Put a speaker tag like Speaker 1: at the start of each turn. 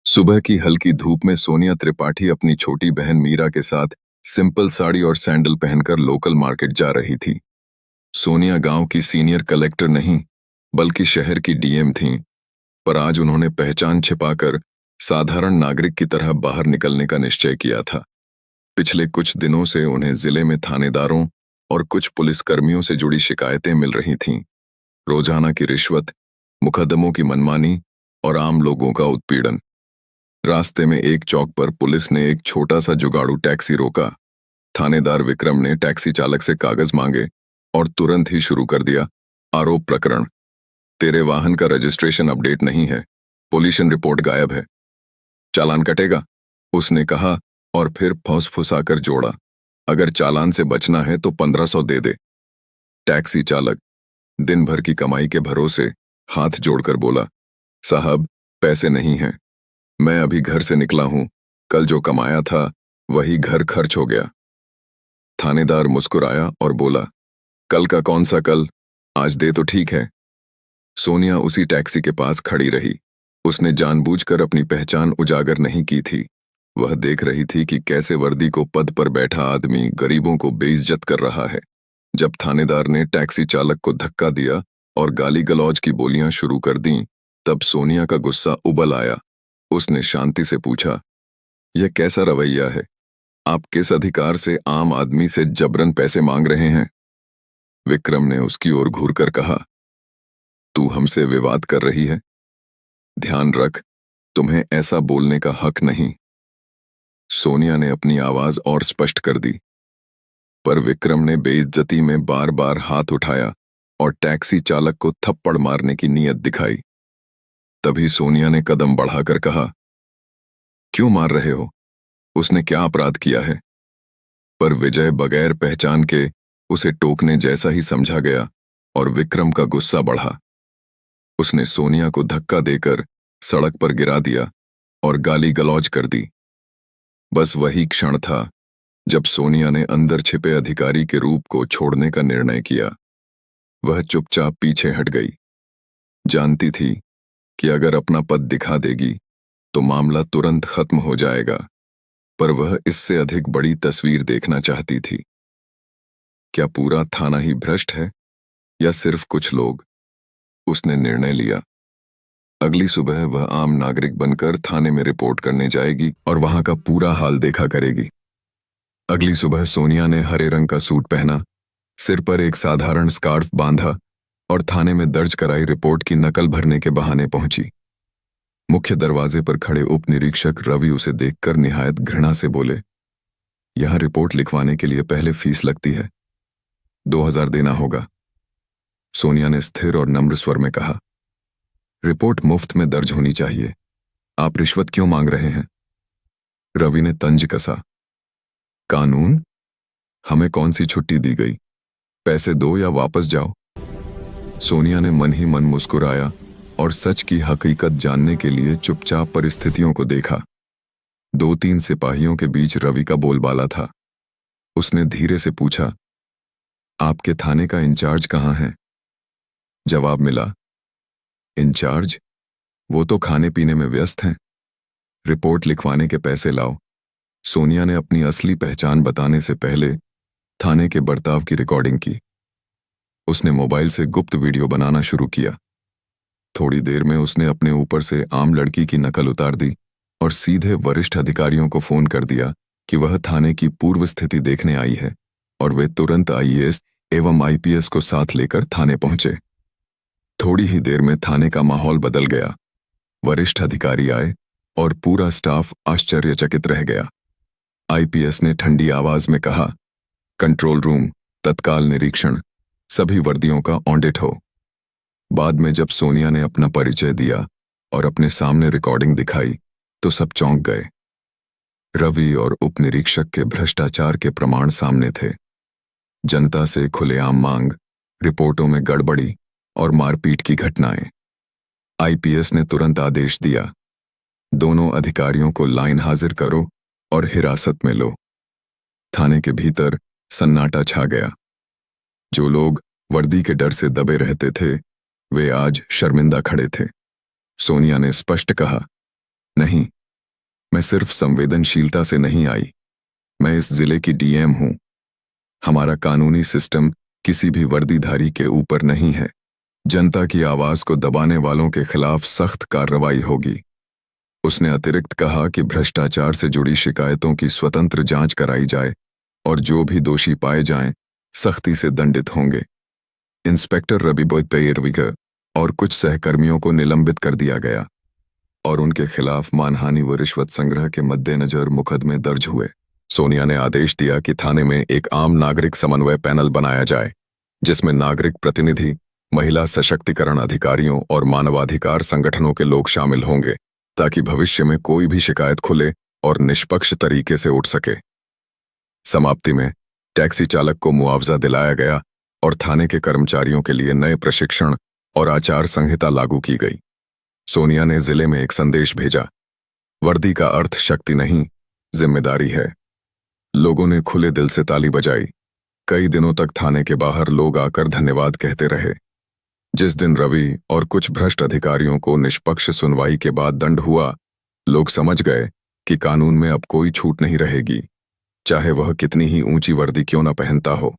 Speaker 1: सुबह की हल्की धूप में सोनिया त्रिपाठी अपनी छोटी बहन मीरा के साथ सिंपल साड़ी और सैंडल पहनकर लोकल मार्केट जा रही थी। सोनिया गांव की सीनियर कलेक्टर नहीं, बल्कि शहर की डीएम थीं, पर आज उन्होंने पहचान छिपाकर साधारण नागरिक की तरह बाहर निकलने का निश्चय किया था। पिछले कुछ दिनों से उन्हें जिले में थानेदारों और कुछ पुलिसकर्मियों से जुड़ी शिकायतें मिल रही थीं। रोजाना की रिश्वत, मुकदमों की मनमानी और आम लोगों का उत्पीड़न। रास्ते में एक चौक पर पुलिस ने एक छोटा सा जुगाड़ू टैक्सी रोका। थानेदार विक्रम ने टैक्सी चालक से कागज मांगे और तुरंत ही शुरू कर दिया। आरोप प्रकरण, तेरे वाहन का रजिस्ट्रेशन अपडेट नहीं है, पोल्यूशन रिपोर्ट गायब है, चालान कटेगा, उसने कहा और फिर फुसफुसाकर जोड़ा, अगर चालान से बचना है तो 1500 दे दे। टैक्सी चालक दिन भर की कमाई के भरोसे हाथ जोड़कर बोला, साहब पैसे नहीं हैं, मैं अभी घर से निकला हूं, कल जो कमाया था वही घर खर्च हो गया। थानेदार मुस्कुराया और बोला, कल का कौन सा कल, आज दे तो ठीक है। सोनिया उसी टैक्सी के पास खड़ी रही। उसने जानबूझकर अपनी पहचान उजागर नहीं की थी। वह देख रही थी कि कैसे वर्दी को पद पर बैठा आदमी गरीबों को बेइज्जत कर रहा है। जब थानेदार ने टैक्सी चालक को धक्का दिया और गाली गलौज की बोलियां शुरू कर दीं, तब सोनिया का गुस्सा उबल आया। उसने शांति से पूछा, यह कैसा रवैया है? आप किस अधिकार से आम आदमी से जबरन पैसे मांग रहे हैं? विक्रम ने उसकी ओर घूरकर कहा, तू हमसे विवाद कर रही है? ध्यान रख, तुम्हें ऐसा बोलने का हक नहीं। सोनिया ने अपनी आवाज और स्पष्ट कर दी, पर विक्रम ने बेइज्जती में बार बार हाथ उठाया और टैक्सी चालक को थप्पड़ मारने की नीयत दिखाई। तभी सोनिया ने कदम बढ़ाकर कहा, क्यों मार रहे हो? उसने क्या अपराध किया है? पर विजय बगैर पहचान के उसे टोकने जैसा ही समझा गया और विक्रम का गुस्सा बढ़ा। उसने सोनिया को धक्का देकर सड़क पर गिरा दिया और गाली गलौज कर दी। बस वही क्षण था जब सोनिया ने अंदर छिपे अधिकारी के रूप को छोड़ने का निर्णय किया। वह चुपचाप पीछे हट गई। जानती थी कि अगर अपना पद दिखा देगी तो मामला तुरंत खत्म हो जाएगा, पर वह इससे अधिक बड़ी तस्वीर देखना चाहती थी। क्या पूरा थाना ही भ्रष्ट है या सिर्फ कुछ लोग? उसने निर्णय लिया। अगली सुबह वह आम नागरिक बनकर थाने में रिपोर्ट करने जाएगी और वहां का पूरा हाल देखा करेगी। अगली सुबह सोनिया ने हरे रंग का सूट पहना, सिर पर एक साधारण स्कार्फ बांधा और थाने में दर्ज कराई रिपोर्ट की नकल भरने के बहाने पहुंची। मुख्य दरवाजे पर खड़े उप निरीक्षक रवि उसे देखकर निहायत घृणा से बोले, यहां रिपोर्ट लिखवाने के लिए पहले फीस लगती है, 2000 देना होगा। सोनिया ने स्थिर और नम्र स्वर में कहा, रिपोर्ट मुफ्त में दर्ज होनी चाहिए, आप रिश्वत क्यों मांग रहे हैं? रवि ने तंज कसा, कानून? हमें कौन सी छुट्टी दी गई? पैसे दो या वापस जाओ। सोनिया ने मन ही मन मुस्कुराया और सच की हकीकत जानने के लिए चुपचाप परिस्थितियों को देखा। 2-3 सिपाहियों के बीच रवि का बोलबाला था। उसने धीरे से पूछा, आपके थाने का इंचार्ज कहाँ है? जवाब मिला, इंचार्ज? वो तो खाने पीने में व्यस्त हैं। रिपोर्ट लिखवाने के पैसे लाओ। सोनिया ने अपनी असली पहचान बताने से पहले थाने के बर्ताव की रिकॉर्डिंग की। उसने मोबाइल से गुप्त वीडियो बनाना शुरू किया। थोड़ी देर में उसने अपने ऊपर से आम लड़की की नकल उतार दी और सीधे वरिष्ठ अधिकारियों को फोन कर दिया कि वह थाने की पूर्व स्थिति देखने आई है और वे तुरंत आईएएस एवं आईपीएस को साथ लेकर थाने पहुंचे। थोड़ी ही देर में थाने का माहौल बदल गया। वरिष्ठ अधिकारी आए और पूरा स्टाफ आश्चर्यचकित रह गया। आईपीएस ने ठंडी आवाज में कहा, कंट्रोल रूम, तत्काल निरीक्षण, सभी वर्दियों का ऑडिट हो। बाद में जब सोनिया ने अपना परिचय दिया और अपने सामने रिकॉर्डिंग दिखाई तो सब चौंक गए। रवि और उप निरीक्षक के भ्रष्टाचार के प्रमाण सामने थे। जनता से खुलेआम मांग, रिपोर्टों में गड़बड़ी और मारपीट की घटनाएं। आईपीएस ने तुरंत आदेश दिया, दोनों अधिकारियों को लाइन हाजिर करो और हिरासत में लो। थाने के भीतर सन्नाटा छा गया। जो लोग वर्दी के डर से दबे रहते थे वे आज शर्मिंदा खड़े थे। सोनिया ने स्पष्ट कहा, नहीं, मैं सिर्फ संवेदनशीलता से नहीं आई, मैं इस जिले की डीएम हूं। हमारा कानूनी सिस्टम किसी भी वर्दीधारी के ऊपर नहीं है। जनता की आवाज को दबाने वालों के खिलाफ सख्त कार्रवाई होगी। उसने अतिरिक्त कहा कि भ्रष्टाचार से जुड़ी शिकायतों की स्वतंत्र जांच कराई जाए और जो भी दोषी पाए जाएं, सख्ती से दंडित होंगे। इंस्पेक्टर रबिबोय पेयरविका और कुछ सहकर्मियों को निलंबित कर दिया गया और उनके खिलाफ मानहानि व रिश्वत संग्रह के मद्देनजर मुकदमे दर्ज हुए। सोनिया ने आदेश दिया कि थाने में एक आम नागरिक समन्वय पैनल बनाया जाए, जिसमें नागरिक प्रतिनिधि, महिला सशक्तिकरण अधिकारियों और मानवाधिकार संगठनों के लोग शामिल होंगे, ताकि भविष्य में कोई भी शिकायत खुले और निष्पक्ष तरीके से उठ सके। समाप्ति में टैक्सी चालक को मुआवजा दिलाया गया और थाने के कर्मचारियों के लिए नए प्रशिक्षण और आचार संहिता लागू की गई। सोनिया ने जिले में एक संदेश भेजा, वर्दी का अर्थ शक्ति नहीं, जिम्मेदारी है। लोगों ने खुले दिल से ताली बजाई। कई दिनों तक थाने के बाहर लोग आकर धन्यवाद कहते रहे। जिस दिन रवि और कुछ भ्रष्ट अधिकारियों को निष्पक्ष सुनवाई के बाद दंड हुआ, लोग समझ गए कि कानून में अब कोई छूट नहीं रहेगी, चाहे वह कितनी ही ऊंची वर्दी क्यों न पहनता हो।